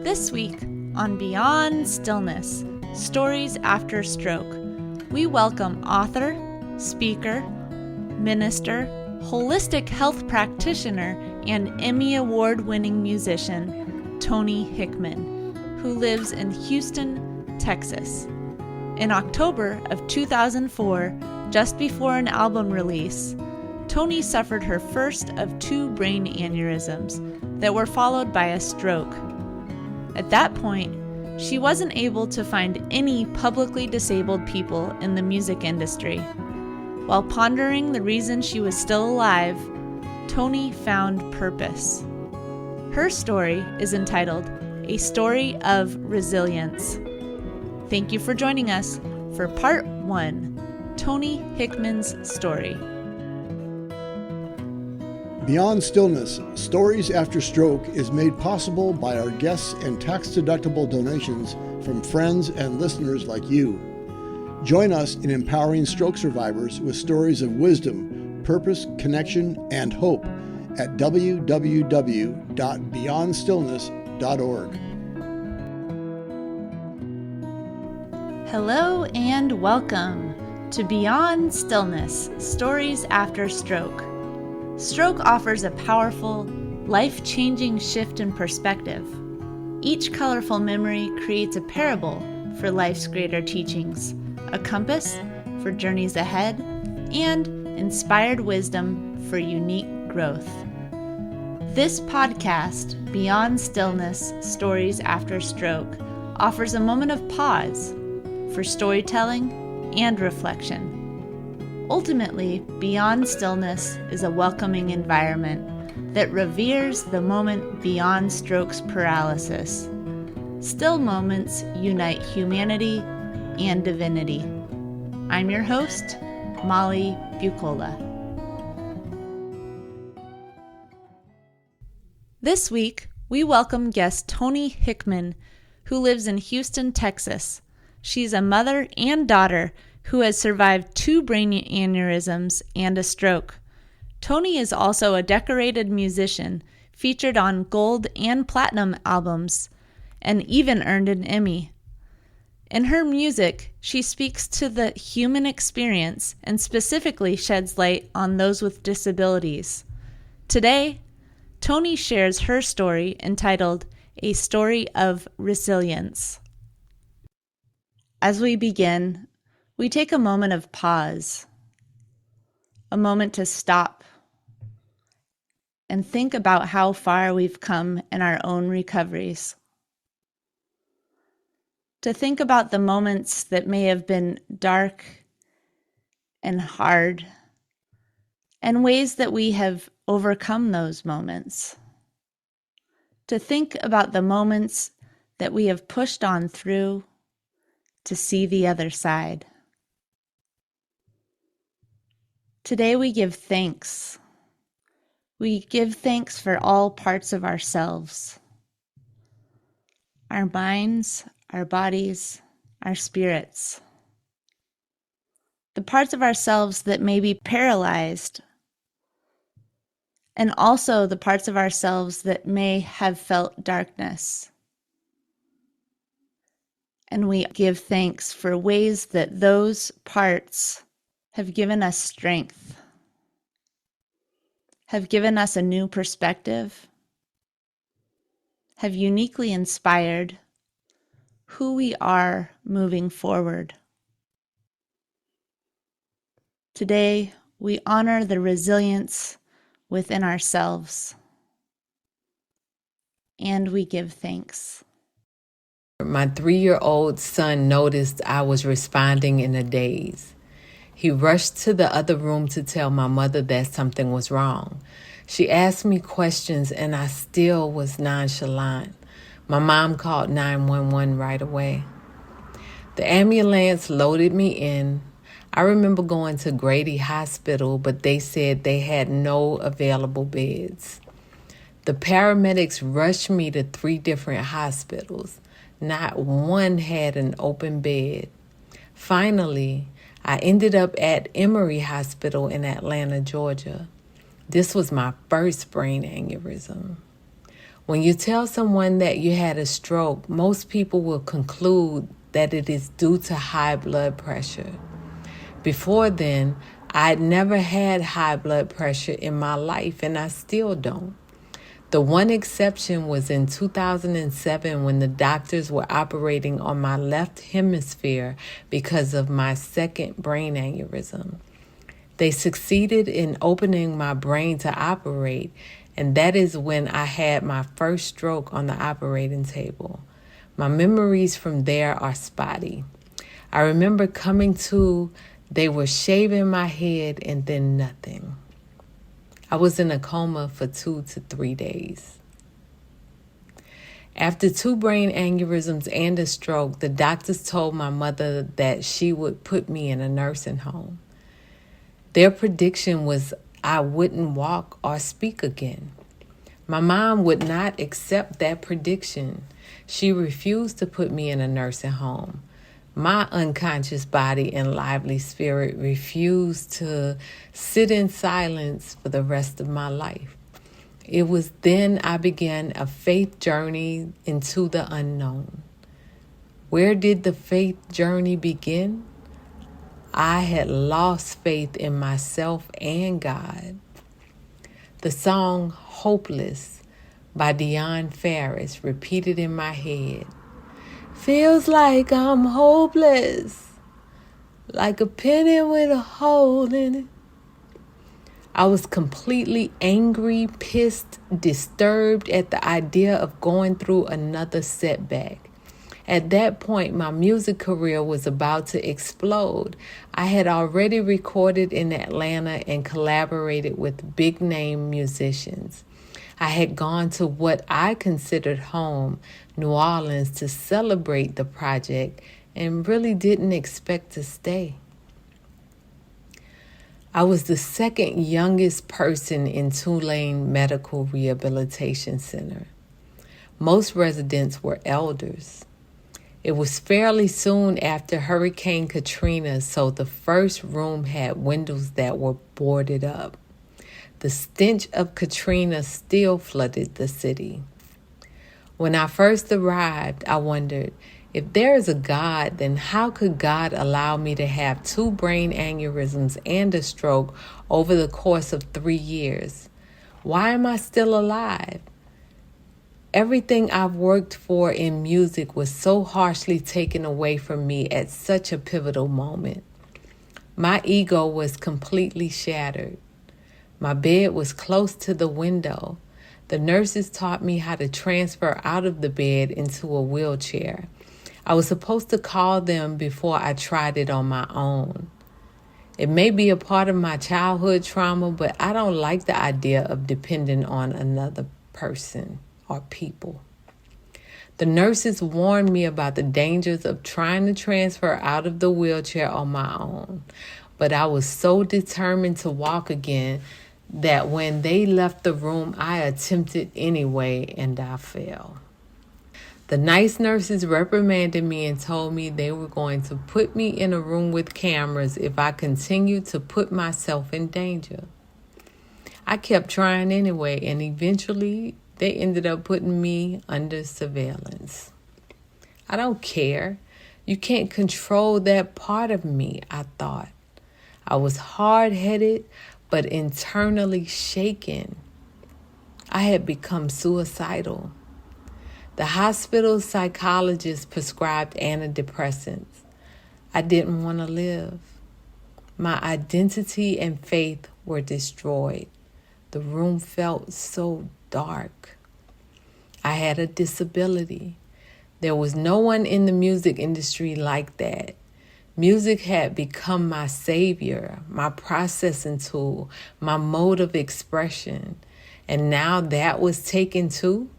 This week on Beyond Stillness, Stories After Stroke, we welcome author, speaker, minister, holistic health practitioner, and Emmy Award-winning musician, Toni Hickman, who lives in Houston, Texas. In October of 2004, just before an album release, Toni suffered her first of 2 brain aneurysms that were followed by a stroke. At that point, she wasn't able to find any publicly disabled people in the music industry. While pondering the reason she was still alive, Toni found purpose. Her story is entitled A Story of Resilience. Thank you for joining us for Part 1, Toni Hickman's Story. Beyond Stillness, Stories After Stroke is made possible by our guests and tax-deductible donations from friends and listeners like you. Join us in empowering stroke survivors with stories of wisdom, purpose, connection, and hope at www.beyondstillness.org. Hello and welcome to Beyond Stillness, Stories After Stroke. Stroke offers a powerful, life-changing shift in perspective. Each colorful memory creates a parable for life's greater teachings, a compass for journeys ahead, and inspired wisdom for unique growth. This podcast, Beyond Stillness, Stories After Stroke, offers a moment of pause for storytelling and reflection. Ultimately, Beyond Stillness is a welcoming environment that reveres the moment beyond stroke's paralysis. Still moments unite humanity and divinity. I'm your host, Molly Bucola. This week, we welcome guest Toni Hickman, who lives in Houston, Texas. She's a mother and daughter who has survived 2 brain aneurysms and a stroke. Toni is also a decorated musician, featured on gold and platinum albums, and even earned an Emmy. In her music, she speaks to the human experience and specifically sheds light on those with disabilities. Today, Toni shares her story entitled A Story of Resilience. As we begin, we take a moment of pause, a moment to stop and think about how far we've come in our own recoveries. To think about the moments that may have been dark and hard, and ways that we have overcome those moments. To think about the moments that we have pushed on through to see the other side. Today we give thanks. We give thanks for all parts of ourselves. Our minds, our bodies, our spirits. The parts of ourselves that may be paralyzed. And also the parts of ourselves that may have felt darkness. And we give thanks for ways that those parts have given us strength, have given us a new perspective, have uniquely inspired who we are moving forward. Today, we honor the resilience within ourselves, and we give thanks. My 3-year-old son noticed I was responding in a daze. He rushed to the other room to tell my mother that something was wrong. She asked me questions and I still was nonchalant. My mom called 911 right away. The ambulance loaded me in. I remember going to Grady Hospital, but they said they had no available beds. The paramedics rushed me to 3 different hospitals. Not one had an open bed. Finally, I ended up at Emory Hospital in Atlanta, Georgia. This was my first brain aneurysm. When you tell someone that you had a stroke, most people will conclude that it is due to high blood pressure. Before then, I'd never had high blood pressure in my life, and I still don't. The one exception was in 2007 when the doctors were operating on my left hemisphere because of my second brain aneurysm. They succeeded in opening my brain to operate, and that is when I had my first stroke on the operating table. My memories from there are spotty. I remember coming to, they were shaving my head, and then nothing. I was in a coma for 2 to 3 days. After 2 brain aneurysms and a stroke, the doctors told my mother that she would put me in a nursing home. Their prediction was I wouldn't walk or speak again. My mom would not accept that prediction. She refused to put me in a nursing home. My unconscious body and lively spirit refused to sit in silence for the rest of my life. It was then I began a faith journey into the unknown. Where did the faith journey begin? I had lost faith in myself and God. The song Hopeless by Dion Ferris repeated in my head. Feels like I'm hopeless, like a penny with a hole in it. I was completely angry, pissed, disturbed at the idea of going through another setback. At that point, my music career was about to explode. I had already recorded in Atlanta and collaborated with big-name musicians. I had gone to what I considered home, New Orleans, to celebrate the project and really didn't expect to stay. I was the second youngest person in Tulane Medical Rehabilitation Center. Most residents were elders. It was fairly soon after Hurricane Katrina, so the first room had windows that were boarded up. The stench of Katrina still flooded the city. When I first arrived, I wondered, if there is a God, then how could God allow me to have 2 brain aneurysms and a stroke over the course of 3 years? Why am I still alive? Everything I've worked for in music was so harshly taken away from me at such a pivotal moment. My ego was completely shattered. My bed was close to the window. The nurses taught me how to transfer out of the bed into a wheelchair. I was supposed to call them before I tried it on my own. It may be a part of my childhood trauma, but I don't like the idea of depending on another person or people. The nurses warned me about the dangers of trying to transfer out of the wheelchair on my own, but I was so determined to walk again that when they left the room, I attempted anyway, and I fell. The nice nurses reprimanded me and told me they were going to put me in a room with cameras if I continued to put myself in danger. I kept trying anyway, and eventually they ended up putting me under surveillance. I don't care. You can't control that part of me, I thought. I was hard-headed, but internally shaken. I had become suicidal. The hospital psychologist prescribed antidepressants. I didn't want to live. My identity and faith were destroyed. The room felt so dark. I had a disability. There was no one in the music industry like that. Music had become my savior, my processing tool, my mode of expression. And now that was taken too.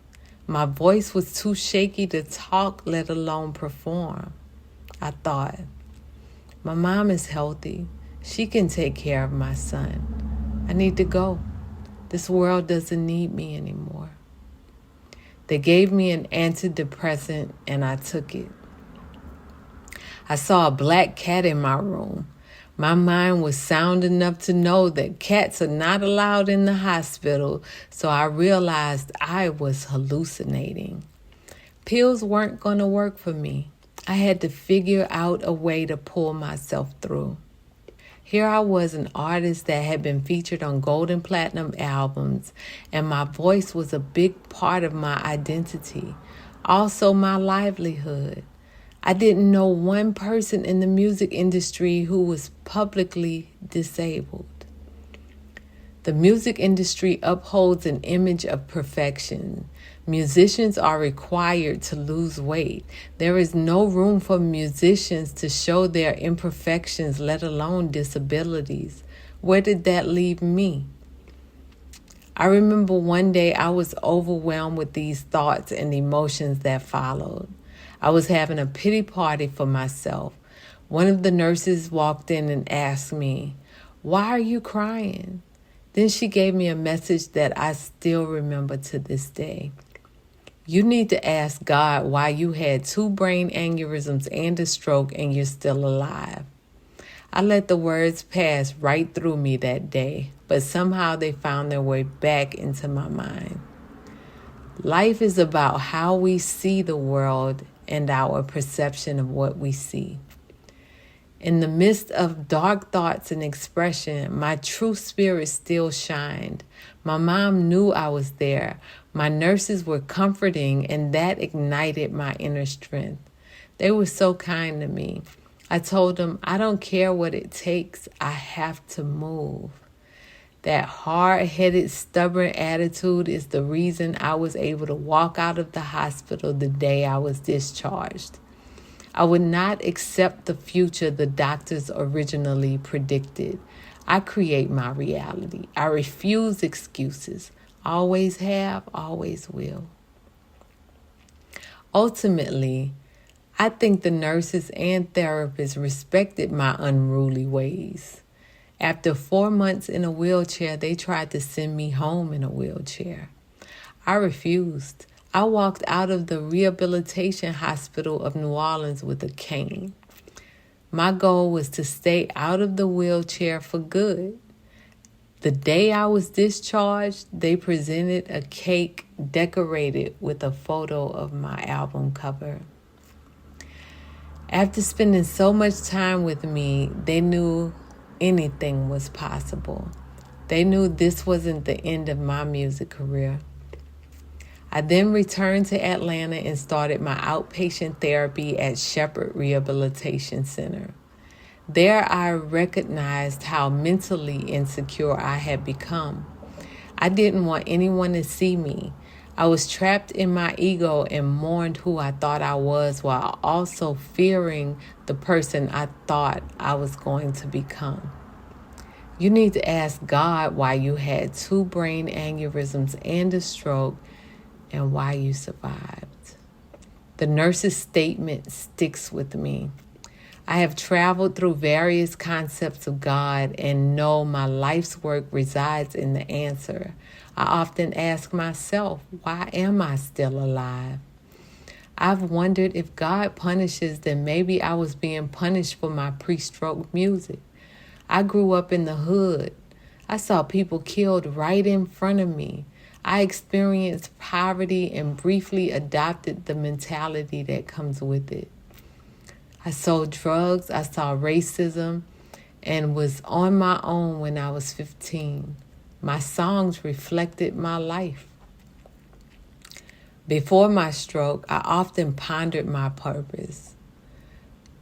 My voice was too shaky to talk, let alone perform. I thought, my mom is healthy. She can take care of my son. I need to go. This world doesn't need me anymore. They gave me an antidepressant and I took it. I saw a black cat in my room. My mind was sound enough to know that cats are not allowed in the hospital, so I realized I was hallucinating. Pills weren't going to work for me. I had to figure out a way to pull myself through. Here I was, an artist that had been featured on gold and platinum albums, and my voice was a big part of my identity, also my livelihood. I didn't know one person in the music industry who was publicly disabled. The music industry upholds an image of perfection. Musicians are required to lose weight. There is no room for musicians to show their imperfections, let alone disabilities. Where did that leave me? I remember one day I was overwhelmed with these thoughts and emotions that followed. I was having a pity party for myself. One of the nurses walked in and asked me, "Why are you crying?" Then she gave me a message that I still remember to this day. You need to ask God why you had 2 brain aneurysms and a stroke and you're still alive. I let the words pass right through me that day, but somehow they found their way back into my mind. Life is about how we see the world and our perception of what we see. In the midst of dark thoughts and expression, my true spirit still shined. My mom knew I was there. My nurses were comforting, and that ignited my inner strength. They were so kind to me. I told them, I don't care what it takes. I have to move. That hard-headed, stubborn attitude is the reason I was able to walk out of the hospital the day I was discharged. I would not accept the future the doctors originally predicted. I create my reality. I refuse excuses. Always have, always will. Ultimately, I think the nurses and therapists respected my unruly ways. After 4 months in a wheelchair, they tried to send me home in a wheelchair. I refused. I walked out of the Rehabilitation Hospital of New Orleans with a cane. My goal was to stay out of the wheelchair for good. The day I was discharged, they presented a cake decorated with a photo of my album cover. After spending so much time with me, they knew anything was possible. They knew this wasn't the end of my music career. I then returned to Atlanta and started my outpatient therapy at Shepherd Rehabilitation Center. There I recognized how mentally insecure I had become. I didn't want anyone to see me. I was trapped in my ego and mourned who I thought I was while also fearing the person I thought I was going to become. You need to ask God why you had 2 brain aneurysms and a stroke and why you survived. The nurse's statement sticks with me. I have traveled through various concepts of God and know my life's work resides in the answer. I often ask myself, why am I still alive? I've wondered if God punishes, then maybe I was being punished for my pre-stroke music. I grew up in the hood. I saw people killed right in front of me. I experienced poverty and briefly adopted the mentality that comes with it. I sold drugs, I saw racism, and was on my own when I was 15. My songs reflected my life. Before my stroke, I often pondered my purpose.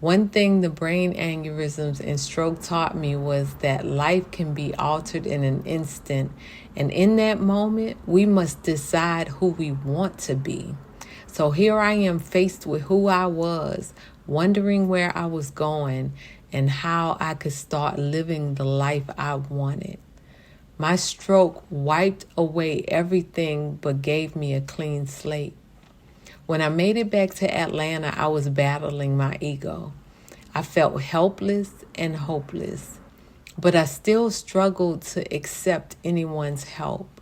One thing the brain aneurysms and stroke taught me was that life can be altered in an instant, and in that moment, we must decide who we want to be. So here I am faced with who I was, wondering where I was going and how I could start living the life I wanted. My stroke wiped away everything but gave me a clean slate. When I made it back to Atlanta, I was battling my ego. I felt helpless and hopeless, but I still struggled to accept anyone's help.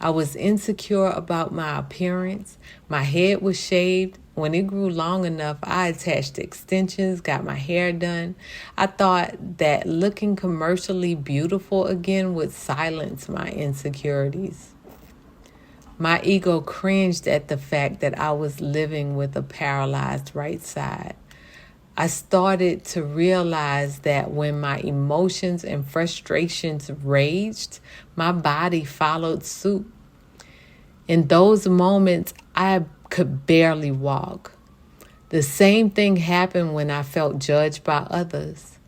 I was insecure about my appearance. My head was shaved. When it grew long enough, I attached extensions, got my hair done. I thought that looking commercially beautiful again would silence my insecurities. My ego cringed at the fact that I was living with a paralyzed right side. I started to realize that when my emotions and frustrations raged, my body followed suit. In those moments, I could barely walk. The same thing happened when I felt judged by others.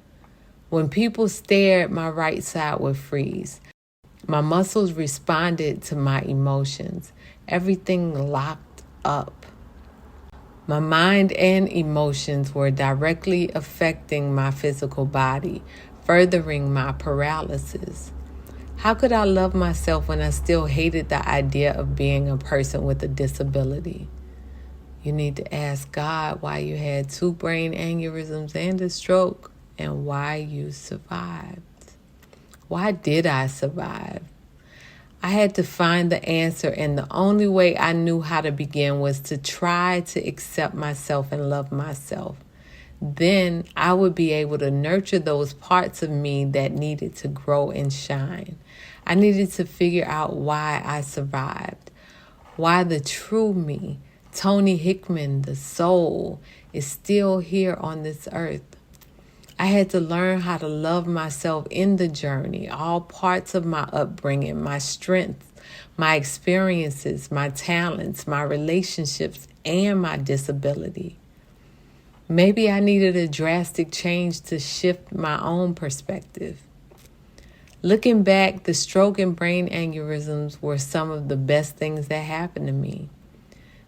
When people stared, my right side would freeze. My muscles responded to my emotions. Everything locked up. My mind and emotions were directly affecting my physical body, furthering my paralysis. How could I love myself when I still hated the idea of being a person with a disability? You need to ask God why you had 2 brain aneurysms and a stroke and why you survived. Why did I survive? I had to find the answer, and the only way I knew how to begin was to try to accept myself and love myself. Then I would be able to nurture those parts of me that needed to grow and shine. I needed to figure out why I survived, why the true me, Toni Hickman, the soul, is still here on this earth. I had to learn how to love myself in the journey, all parts of my upbringing, my strengths, my experiences, my talents, my relationships, and my disability. Maybe I needed a drastic change to shift my own perspective. Looking back, the stroke and brain aneurysms were some of the best things that happened to me.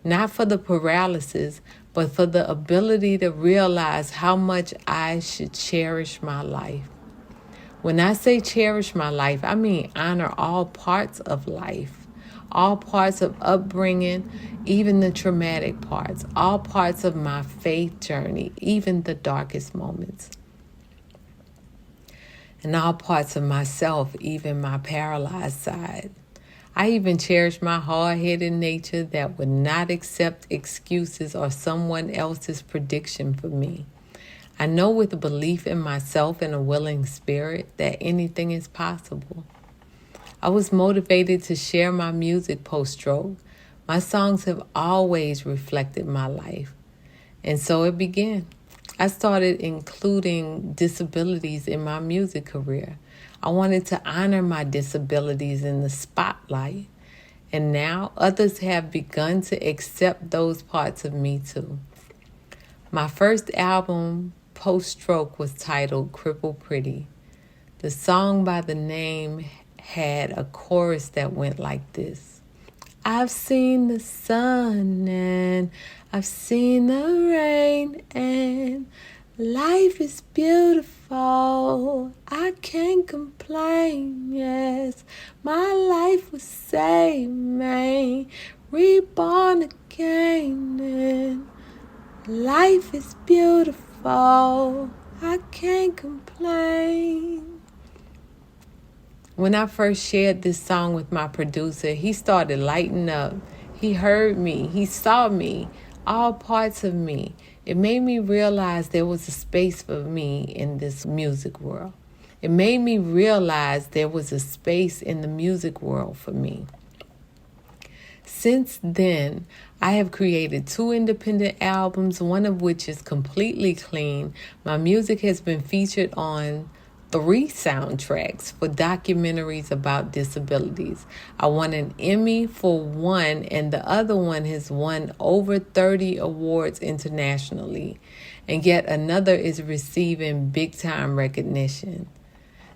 Not for the paralysis, but for the ability to realize how much I should cherish my life. When I say cherish my life, I mean honor all parts of life, all parts of upbringing, even the traumatic parts, all parts of my faith journey, even the darkest moments, and all parts of myself, even my paralyzed side. I even cherish my hard-headed nature that would not accept excuses or someone else's prediction for me. I know with a belief in myself and a willing spirit that anything is possible. I was motivated to share my music post-stroke. My songs have always reflected my life. And so it began. I started including disabilities in my music career. I wanted to honor my disabilities in the spotlight. And now others have begun to accept those parts of me too. My first album, post-stroke, was titled Crippled Pretty. The song by the name had a chorus that went like this. I've seen the sun and I've seen the rain and life is beautiful, I can't complain, yes. My life was saved, man, reborn again, and life is beautiful, I can't complain. When I first shared this song with my producer, he started lighting up. He heard me, he saw me, all parts of me. It made me realize there was a space for me in this music world. It made me realize there was a space in the music world for me. Since then, I have created 2 independent albums, one of which is completely clean. My music has been featured on 3 soundtracks for documentaries about disabilities. I won an Emmy for one, and the other one has won over 30 awards internationally. And yet another is receiving big-time recognition.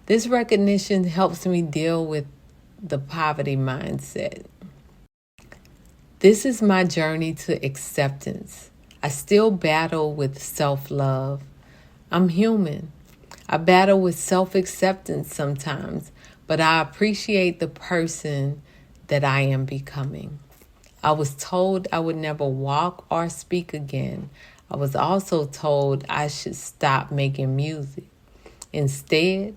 This recognition helps me deal with the poverty mindset. This is my journey to acceptance. I still battle with self-love. I'm human. I battle with self-acceptance sometimes, but I appreciate the person that I am becoming. I was told I would never walk or speak again. I was also told I should stop making music. Instead,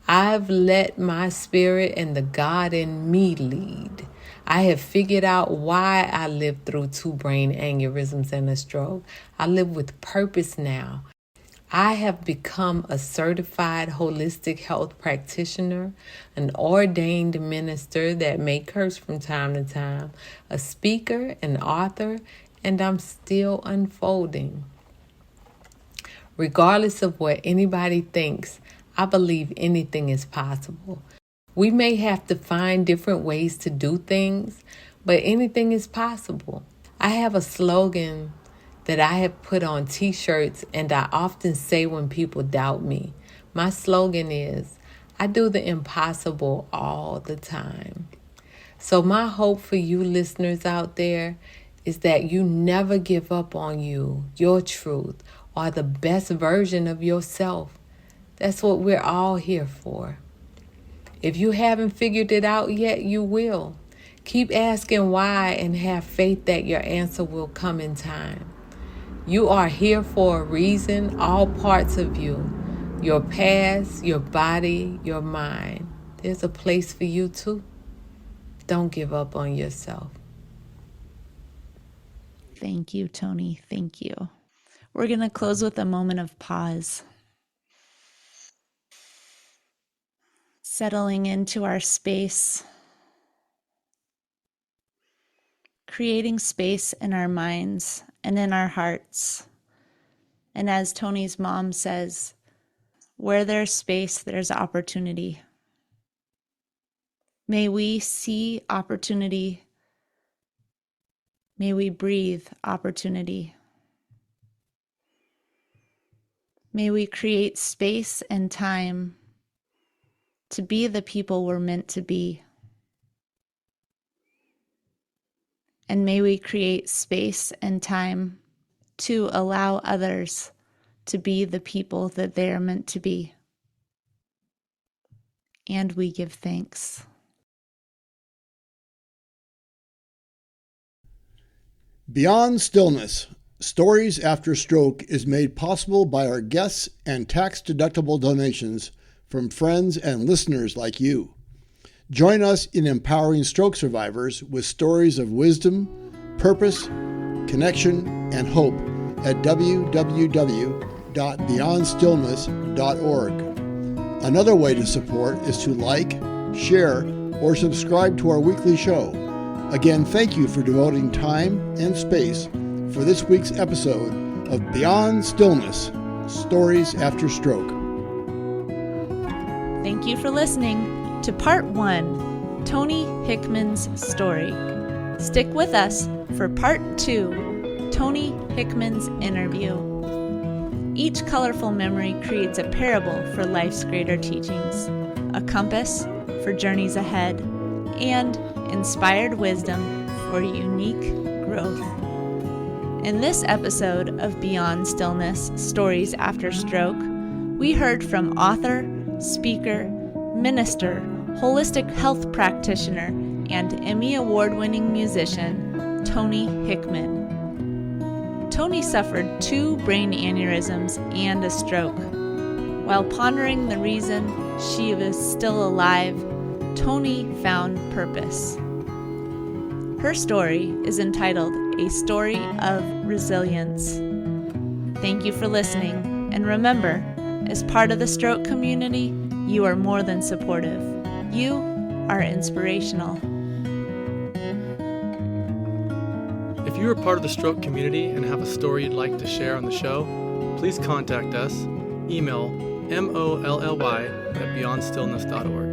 I've let my spirit and the God in me lead. I have figured out why I lived through 2 brain aneurysms and a stroke. I live with purpose now. I have become a certified holistic health practitioner, an ordained minister that may curse from time to time, a speaker, an author, and I'm still unfolding. Regardless of what anybody thinks, I believe anything is possible. We may have to find different ways to do things, but anything is possible. I have a slogan that I have put on t-shirts, and I often say when people doubt me. My slogan is, I do the impossible all the time. So my hope for you listeners out there is that you never give up on you, your truth, or the best version of yourself. That's what we're all here for. If you haven't figured it out yet, you will. Keep asking why and have faith that your answer will come in time. You are here for a reason, all parts of you, your past, your body, your mind. There's a place for you too. Don't give up on yourself. Thank you, Toni. Thank you. We're going to close with a moment of pause. Settling into our space. Creating space in our minds and in our hearts. And as Toni's mom says, where there's space, there's opportunity. May we see opportunity. May we breathe opportunity. May we create space and time to be the people we're meant to be. And may we create space and time to allow others to be the people that they are meant to be. And we give thanks. Beyond Stillness, Stories After Stroke is made possible by our guests and tax-deductible donations from friends and listeners like you. Join us in empowering stroke survivors with stories of wisdom, purpose, connection, and hope at www.beyondstillness.org. Another way to support is to like, share, or subscribe to our weekly show. Again, thank you for devoting time and space for this week's episode of Beyond Stillness, Stories After Stroke. Thank you for listening to Part 1, Toni Hickman's story. Stick with us for Part 2, Toni Hickman's interview. Each colorful memory creates a parable for life's greater teachings, a compass for journeys ahead, and inspired wisdom for unique growth. In this episode of Beyond Stillness, Stories After Stroke, we heard from author, speaker, minister, holistic health practitioner, and Emmy Award-winning musician, Toni Hickman. Toni suffered 2 brain aneurysms and a stroke. While pondering the reason she was still alive, Toni found purpose. Her story is entitled A Story of Resilience. Thank you for listening, and remember, as part of the stroke community, you are more than supportive. You are inspirational. If you are part of the stroke community and have a story you'd like to share on the show, please contact us. Email molly@beyondstillness.org.